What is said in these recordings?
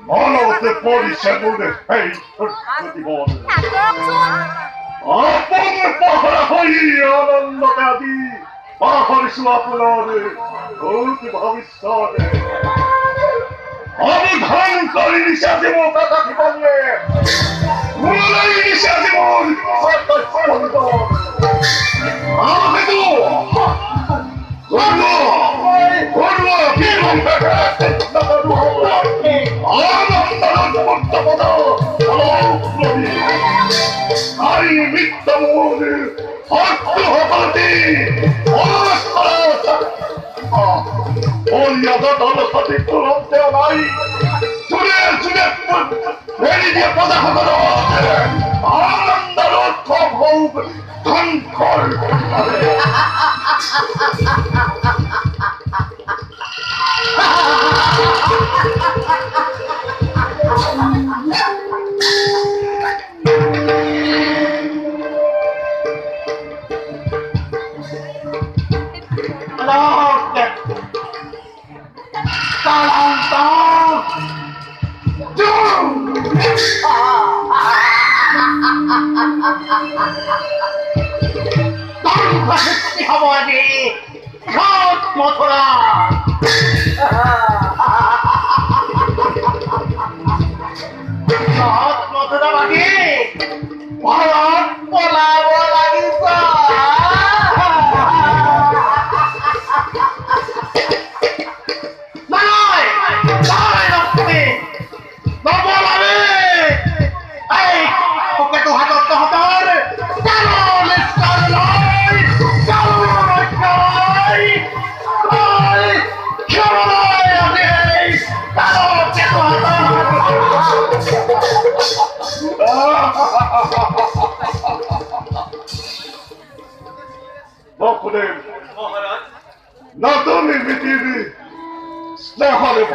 মানবতে পরিষেবনে এই জীবন আপন পাহারা হই আনন্দতে আদি পাহাড় আপনার অতি ভবিষ্যতে অবধান করি নিশা দেব কথা জীবনে মুলাই নিশা জীবন আমাকে তো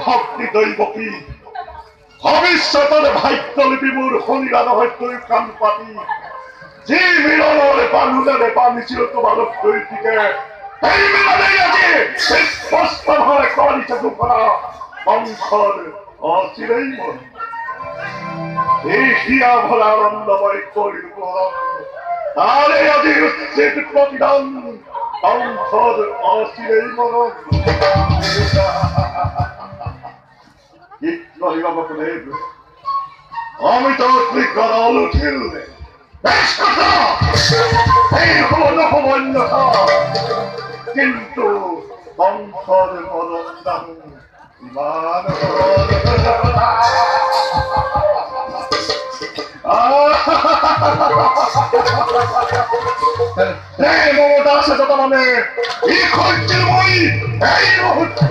ভক্তি দৈবকী ভবিষ্যতের ভাগ্যলে বিমূর হনিরা নহয় তুই কান পাতি যে মিলনরে বান্ধুলে পানি ছিল তোমার দৈতিকে এই মিলনে আছে স্পষ্ট ভাবে করিছে দুপরা বংশর অচিরেই মন এই হিয়া ভরা আনন্দময় করিল তাহলে আজি উচ্ছেদ প্রতিদান বংশর অচিরেই মন আমি তো করাল উঠিল কিন্তু বংশর মরণ ইমান মমতা আছে যত মানে এই খরচের বই এই মুহূর্তে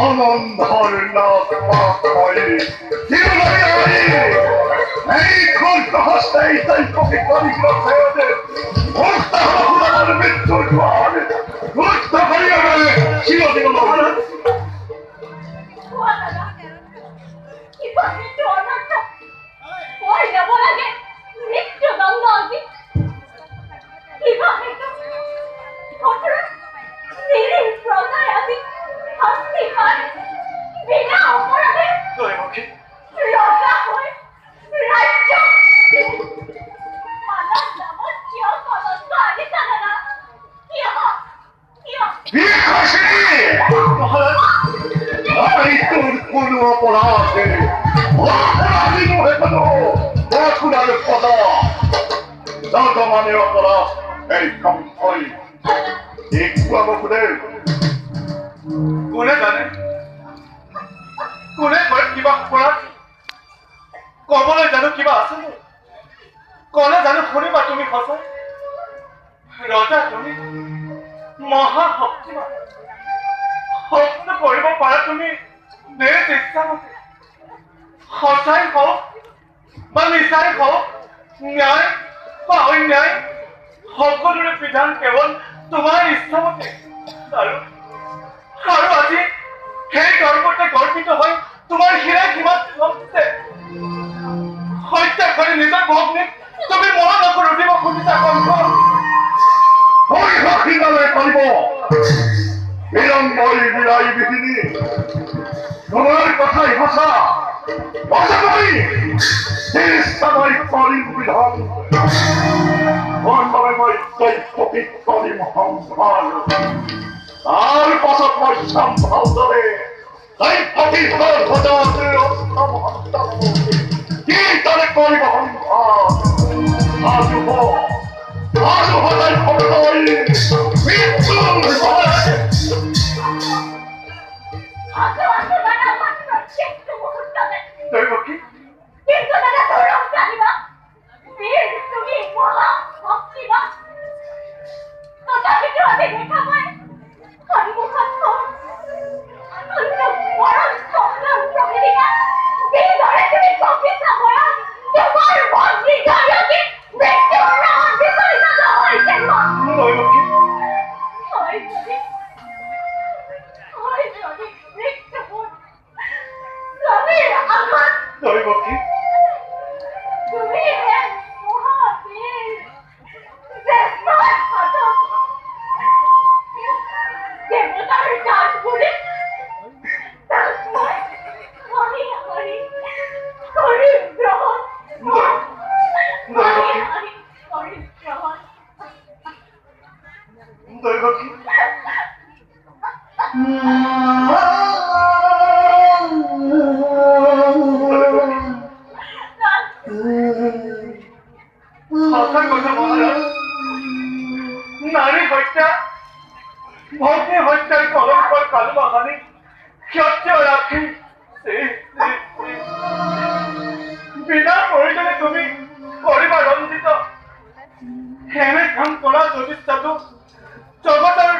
অনন্ধর এই খর্চ হস্তাই তাই কবি করি মৃত্যুর গুরুত্ব করিয়া চিরদিন কোনো অপরাধে অপরাধী নহে কেন বকুড়ার পদ যত মানে অপরাধ এই কম্পই একটু বকুড়ে কোনে জানে কোনে করে কিবা অপরাধ কবলৈ জানো কিবা আছে কলে জানো শুনিবা তুমি সঁচাই ৰজা তুমি মহা শক্তিমান স্বপ্ন কৰিব পাৰা তুমি নিজ ইচ্ছামতে সঁচাই হওক বা মিছাই হওক ন্যায় বা অন্যায় সকলোৰে বিধান কেৱল তোমাৰ ইচ্ছামতে আৰু আজি সেই গৰ্বতে গৰ্বিত হৈ তোমাৰ হীৰা কিমান হত্যা কৰি নিজৰ ভগ্নীক তুমি মৰণ নকৰো দিব খুজিছা কণ্ঠ হৰিণালে কৰিব বিলম্বই বিলাই বিহিনী তোমাৰ কথাই সঁচা অজানাই নিশ্চয় কৰিম বিধান মই দৈত্যপিত কৰিম সংসাৰ তাৰ পাছত মই চাম ভালদৰে দৈত্যপিতৰ ভজৰ অষ্টম সন্তান কি দৰে কৰিব সংসাৰ আজু হতাই ভক্তই মৃত্যুৰ ভয় দৈবকী কিন্তু দাদা গৌৰৱ জানিবা বীৰ তুমি মহা ভক্তিবান তথাপিতো আজি দেখা পাই সন্মুখত মৰণ স্বপ্নৰ প্ৰকৃতিকা যিদৰে তুমি কবিতা কৰা তোমাৰ মন নিৰ্ধাৰকে মৃত্যুৰ নামত বিচলিত নহৈছে দৈবকী হয় যদি মৃত্যুবোৰ স্বামীৰ আগত দৈবকী তুমি এক মহাবীৰ শ্ৰেষ্ঠ সাধক দেৱতাৰ দান কৰি তাক মই হৰি হৰি হৰি গ্ৰহণ হৰি হৰি হৰি গ্ৰহণ দৈবকী সঁচা কথা মহাৰাজ নাৰী হত্যা ভগ্নী হত্যাৰ কলংকৰ কালু বাহানী ক্ষত্ৰিয় ৰাখি বিনা প্ৰয়োজনে তুমি কৰিবা ৰঞ্জিত এনে কাম কৰা যদি চাতো জগতৰ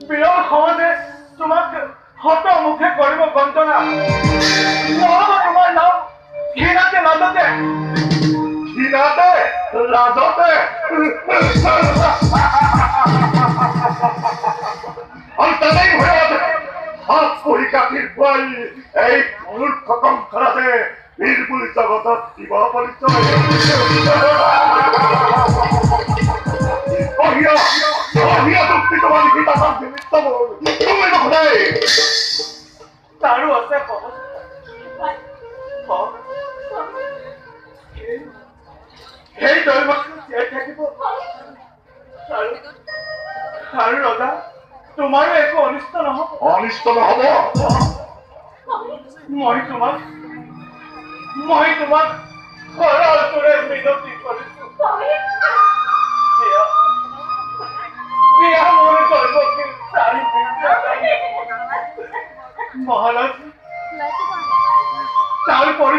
বিৰল সমাজে তোমাক হতমুখে কৰিব বঞ্চনা নহ'ব তোমাৰ নাম ঘৃণাতে লাজতে ঘৃণাতে লাজতে অন্তৰেই ভয়তে হাত পৰি কাঠিৰ খুৱাই এই মূৰ্খ কংসৰাতে বীৰপুৰ জগতত দিব পৰিচয় যুক্তি তোমাৰ লিখিত নিমিত্ত তুমি নকৰাই তাৰো আছে সেই দৈবকী জীয়াই থাকিব আৰু ৰজা তোমাৰো একো অনিষ্ট নহব অনিষ্ট নহব মই তোমাক সৰলটোৰে মিনতি কৰিছো বিয়া মোৰ দৈবকীৰ চাৰি মহাৰাজ